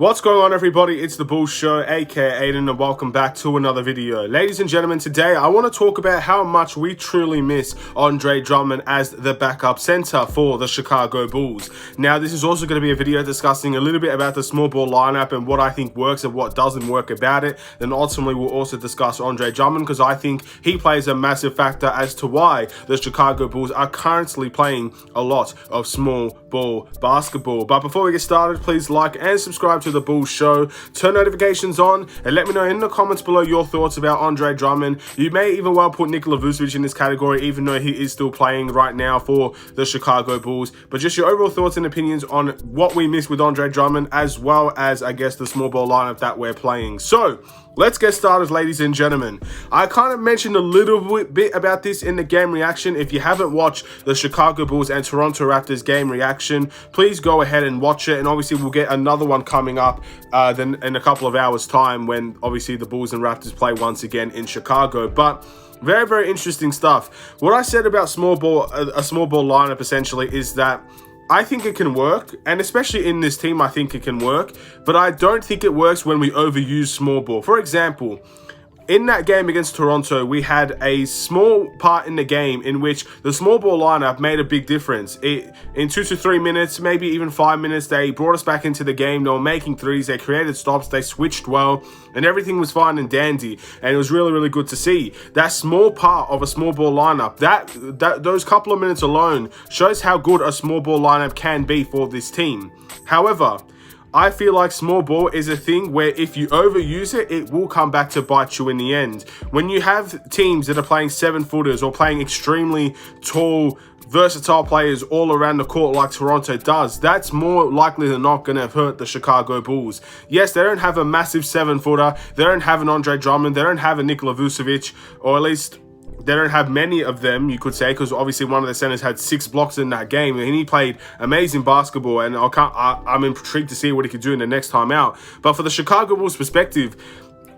What's going on, everybody? It's the Bull Show, aka Aiden, and welcome back to another video. Ladies and gentlemen, today I want to talk about how much we truly miss Andre Drummond as the backup center for the Chicago Bulls. Now, this is also going to be a video discussing a little bit about the small ball lineup and what I think works and what doesn't work about it. Then ultimately, we'll also discuss Andre Drummond because I think he plays a massive factor as to why the Chicago Bulls are currently playing a lot of small ball basketball. But before we get started, please like and subscribe to the Bulls Show, turn notifications on, and let me know in the comments below your thoughts about Andre Drummond. You may even well put Nikola Vucevic in this category, even though he is still playing right now for the Chicago Bulls. But just your overall thoughts and opinions on what we miss with Andre Drummond, as well as, I guess, the small ball lineup that we're playing. So let's get started, ladies and gentlemen. I kind of mentioned a little bit about this in the game reaction. If you haven't watched the Chicago Bulls and Toronto Raptors game reaction, please go ahead and watch it. And obviously, we'll get another one coming up then in a couple of hours' time when obviously the Bulls and Raptors play once again in Chicago. But very, very interesting stuff. What I said about a small ball lineup essentially is that I think it can work, and especially in this team, I think it can work, but I don't think it works when we overuse small ball. For example, in that game against Toronto, we had a small part in the game in which the small ball lineup made a big difference. In 2 to 3 minutes, maybe even 5 minutes, they brought us back into the game. They were making threes, they created stops, they switched well, and everything was fine and dandy. And it was really, really good to see. That small part of a small ball lineup, those couple of minutes alone shows how good a small ball lineup can be for this team. However, I feel like small ball is a thing where if you overuse it, it will come back to bite you in the end. When you have teams that are playing 7-footers or playing extremely tall, versatile players all around the court like Toronto does, that's more likely than not going to hurt the Chicago Bulls. Yes, they don't have a massive 7-footer. They don't have an Andre Drummond. They don't have a Nikola Vucevic, or at least they don't have many of them, you could say, because obviously one of the centers had 6 blocks in that game, and he played amazing basketball, and I'm intrigued to see what he could do in the next time out. But for the Chicago Bulls perspective,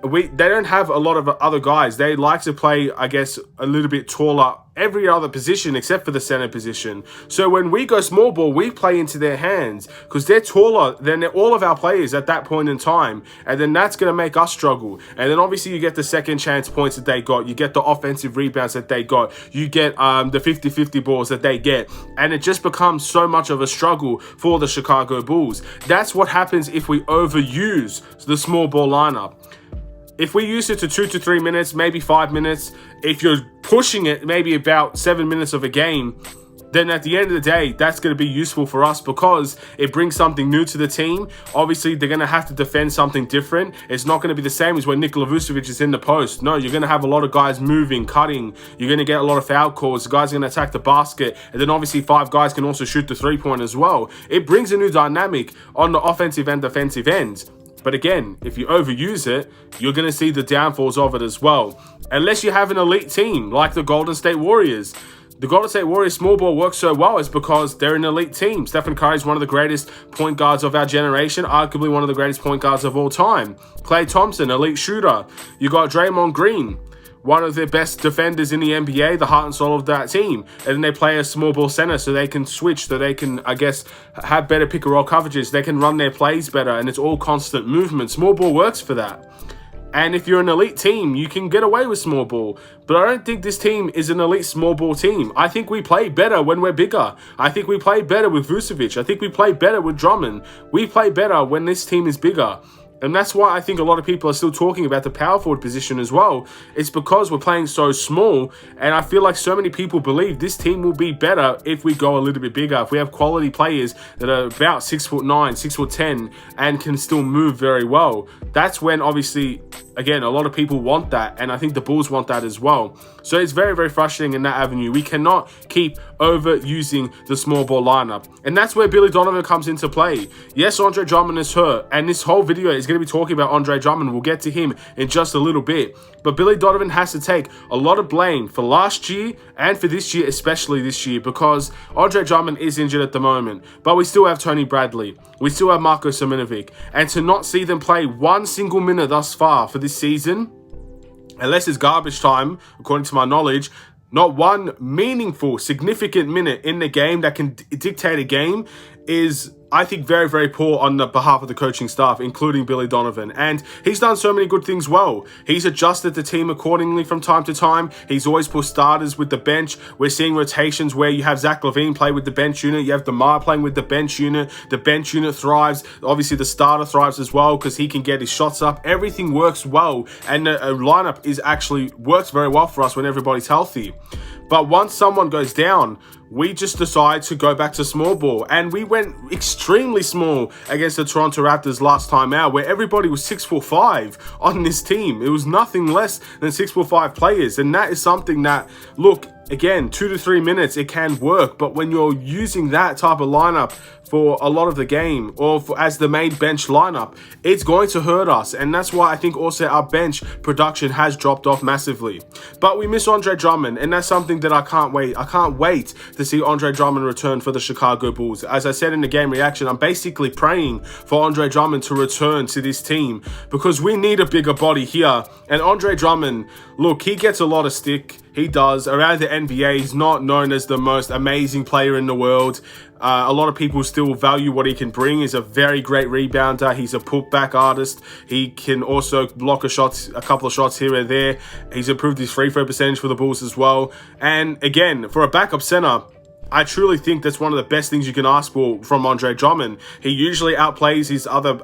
they don't have a lot of other guys. They like to play, I guess, a little bit taller every other position except for the center position. So when we go small ball, we play into their hands because they're taller than all of our players at that point in time. And then that's going to make us struggle. And then obviously you get the second chance points that they got. You get the offensive rebounds that they got. You get the 50-50 balls that they get. And it just becomes so much of a struggle for the Chicago Bulls. That's what happens if we overuse the small ball lineup. If we use it to 2 to 3 minutes, maybe 5 minutes, if you're pushing it maybe about 7 minutes of a game, then at the end of the day, that's going to be useful for us because it brings something new to the team. Obviously, they're going to have to defend something different. It's not going to be the same as when Nikola Vucevic is in the post. No, you're going to have a lot of guys moving, cutting. You're going to get a lot of foul calls. The guys are going to attack the basket. And then obviously 5 guys can also shoot the three-point as well. It brings a new dynamic on the offensive and defensive ends. But again, if you overuse it, you're going to see the downfalls of it as well. Unless you have an elite team like the Golden State Warriors. The Golden State Warriors small ball works so well is because they're an elite team. Stephen Curry is one of the greatest point guards of our generation, arguably one of the greatest point guards of all time. Klay Thompson, elite shooter. You got Draymond Green, one of the best defenders in the NBA, the heart and soul of that team. And then they play a small ball center so they can switch, so they can, I guess, have better pick and roll coverages. They can run their plays better, and it's all constant movement. Small ball works for that. And if you're an elite team, you can get away with small ball. But I don't think this team is an elite small ball team. I think we play better when we're bigger. I think we play better with Vucevic. I think we play better with Drummond. We play better when this team is bigger. And that's why I think a lot of people are still talking about the power forward position as well. It's because we're playing so small, and I feel like so many people believe this team will be better if we go a little bit bigger. If we have quality players that are about 6'9", 6'10", and can still move very well. That's when, obviously, again, a lot of people want that, and I think the Bulls want that as well. So it's very, very frustrating in that avenue. We cannot keep overusing the small ball lineup. And that's where Billy Donovan comes into play. Yes, Andre Drummond is hurt, and this whole video is going to be talking about Andre Drummond. We'll get to him in just a little bit. But Billy Donovan has to take a lot of blame for last year and for this year, especially this year, because Andre Drummond is injured at the moment. But we still have Tony Bradley. We still have Marko Simonovic. And to not see them play one single minute thus far for this season, unless it's garbage time, according to my knowledge, not one meaningful, significant minute in the game that can dictate a game is I think, very, very poor on the behalf of the coaching staff, including Billy Donovan. And he's done so many good things well. He's adjusted the team accordingly from time to time. He's always put starters with the bench. We're seeing rotations where you have Zach LaVine play with the bench unit. You have DeMar playing with the bench unit. The bench unit thrives. Obviously, the starter thrives as well because he can get his shots up. Everything works well. And the lineup works very well for us when everybody's healthy. But once someone goes down, we just decide to go back to small ball. And we went extremely small against the Toronto Raptors last time out, where everybody was 6'5" on this team. It was nothing less than 6'5" players. And that is something that, look, again, 2 to 3 minutes, it can work. But when you're using that type of lineup for a lot of the game, or as the main bench lineup, it's going to hurt us. And that's why I think also our bench production has dropped off massively. But we miss Andre Drummond, and that's something that I can't wait. I can't wait to see Andre Drummond return for the Chicago Bulls. As I said in the game reaction, I'm basically praying for Andre Drummond to return to this team because we need a bigger body here. And Andre Drummond, look, he gets a lot of stick. He does. Around the NBA, he's not known as the most amazing player in the world. A lot of people still value what he can bring. He's a very great rebounder. He's a putback artist. He can also block a couple of shots here and there. He's improved his free throw percentage for the Bulls as well. And again, for a backup center, I truly think that's one of the best things you can ask for from Andre Drummond. He usually outplays his other,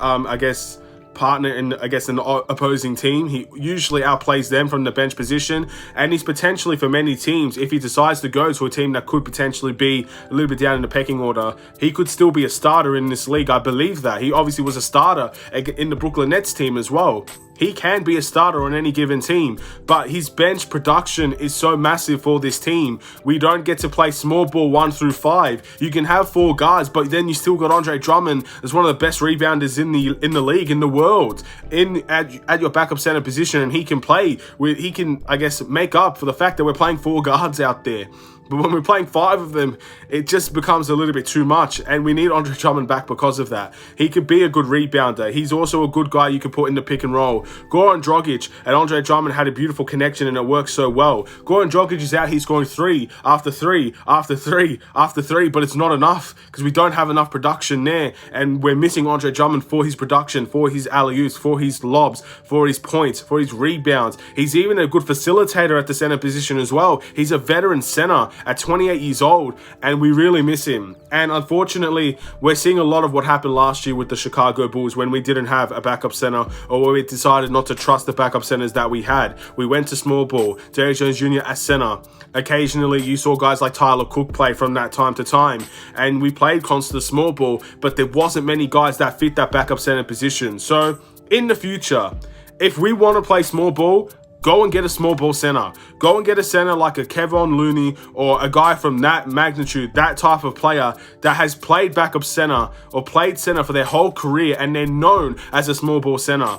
partner in, an opposing team. He usually outplays them from the bench position, and he's potentially, for many teams, if he decides to go to a team that could potentially be a little bit down in the pecking order, he could still be a starter in this league. I believe that. He obviously was a starter in the Brooklyn Nets team as well. He can be a starter on any given team, but his bench production is so massive for this team. We don't get to play small ball 1 through 5. You can have 4 guards, but then you still got Andre Drummond as one of the best rebounders in the league, in the world, at your backup center position, and he can play. He can, I guess, make up for the fact that we're playing 4 guards out there. But when we're playing 5 of them, it just becomes a little bit too much. And we need Andre Drummond back because of that. He could be a good rebounder. He's also a good guy you can put in the pick and roll. Goran Dragic and Andre Drummond had a beautiful connection, and it works so well. Goran Dragic is out. He's scoring 3 after 3 after 3 after 3. But it's not enough because we don't have enough production there. And we're missing Andre Drummond for his production, for his alley-oops, for his lobs, for his points, for his rebounds. He's even a good facilitator at the center position as well. He's a veteran center at 28 years old, and we really miss him. And unfortunately, we're seeing a lot of what happened last year with the Chicago Bulls when we didn't have a backup center, or when we decided not to trust the backup centers that we had. We went to small ball, Derrick Jones Jr. as center. Occasionally, you saw guys like Tyler Cook play from that time to time, and we played constant small ball, but there wasn't many guys that fit that backup center position. So, in the future, if we want to play small ball, go and get a small ball center. Go and get a center like a Kevon Looney, or a guy from that magnitude, that type of player that has played backup center or played center for their whole career, and they're known as a small ball center.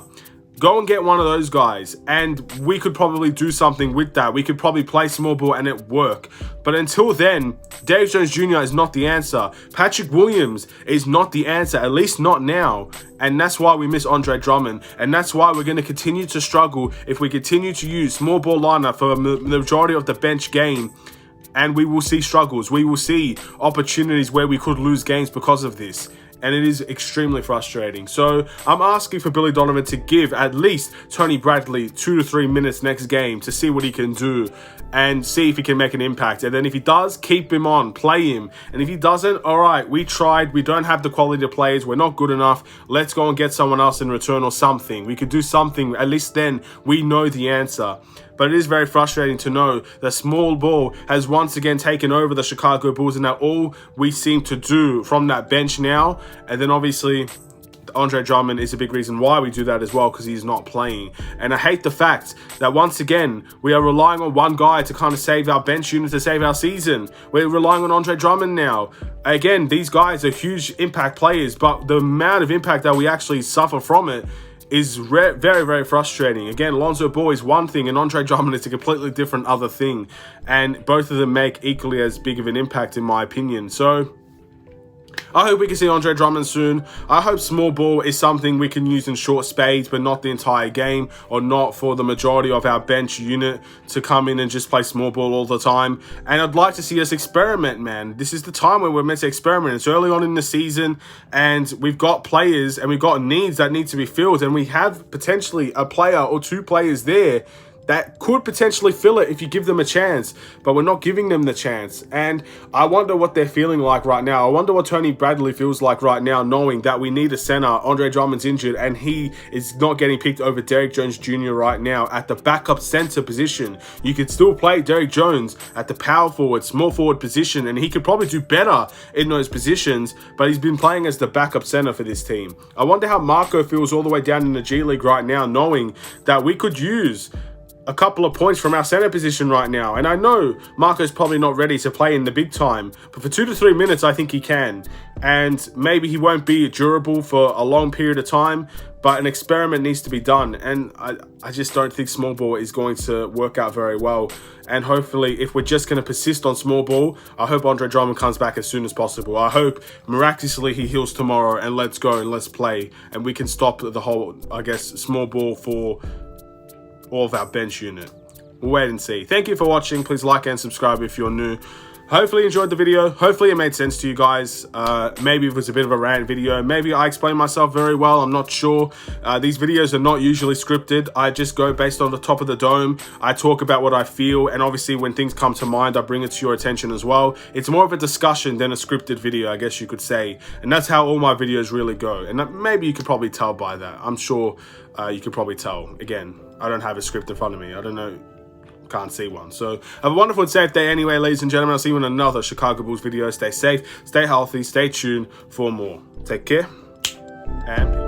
Go and get one of those guys, and we could probably do something with that. We could probably play small ball and it work. But until then, Dave Jones Jr. is not the answer. Patrick Williams is not the answer, at least not now. And that's why we miss Andre Drummond. And that's why we're going to continue to struggle if we continue to use small ball lineup for the majority of the bench game. And we will see struggles. We will see opportunities where we could lose games because of this. And it is extremely frustrating. So I'm asking for Billy Donovan to give at least Tony Bradley 2 to 3 minutes next game to see what he can do and see if he can make an impact. And then if he does, keep him on, play him. And if he doesn't, all right, we tried. We don't have the quality of players. We're not good enough. Let's go and get someone else in return or something. We could do something. At least then we know the answer. But it is very frustrating to know that small ball has once again taken over the Chicago Bulls, and that all we seem to do from that bench now. And then obviously Andre Drummond is a big reason why we do that as well, because he's not playing. And I hate the fact that once again we are relying on one guy to kind of save our bench unit, to save our season. We're relying on Andre Drummond now. Again, these guys are huge impact players, but the amount of impact that we actually suffer from it is very, very frustrating. Again, Lonzo Ball is one thing, and Andre Drummond is a completely different other thing. And both of them make equally as big of an impact, in my opinion. So I hope we can see Andre Drummond soon. I hope small ball is something we can use in short spades, but not the entire game, or not for the majority of our bench unit to come in and just play small ball all the time. And I'd like to see us experiment, man. This is the time when we're meant to experiment. It's early on in the season, and we've got players and we've got needs that need to be filled, and we have potentially a player or two players there that could potentially fill it if you give them a chance, but we're not giving them the chance. And I wonder what they're feeling like right now. I wonder what Tony Bradley feels like right now, knowing that we need a center. Andre Drummond's injured, and he is not getting picked over Derrick Jones Jr. right now at the backup center position. You could still play Derrick Jones at the power forward, small forward position, and he could probably do better in those positions, but he's been playing as the backup center for this team. I wonder how Marco feels all the way down in the G League right now, knowing that we could use a couple of points from our center position right now. And I know Marco's probably not ready to play in the big time, but for 2 to 3 minutes, I think he can. And maybe he won't be durable for a long period of time, but an experiment needs to be done. And I just don't think small ball is going to work out very well. And hopefully, if we're just going to persist on small ball, I hope Andre Drummond comes back as soon as possible. I hope miraculously he heals tomorrow, and let's go and let's play. And we can stop the whole, I guess, small ball for all of our bench unit. We'll wait and see. Thank you for watching. Please like and subscribe if you're new. Hopefully you enjoyed the video. Hopefully it made sense to you guys. Maybe it was a bit of a rant video. Maybe I explained myself very well. I'm not sure. These videos are not usually scripted. I just go based on the top of the dome. I talk about what I feel, and obviously when things come to mind, I bring it to your attention as well. It's more of a discussion than a scripted video, I guess you could say. And that's how all my videos really go. And maybe you could probably tell by that. I'm sure you could probably tell. Again, I don't have a script in front of me. I don't know. Can't see one. So have a wonderful and safe day anyway, ladies and gentlemen. I'll see you in another Chicago Bulls video. Stay safe, stay healthy, stay tuned for more. Take care and peace.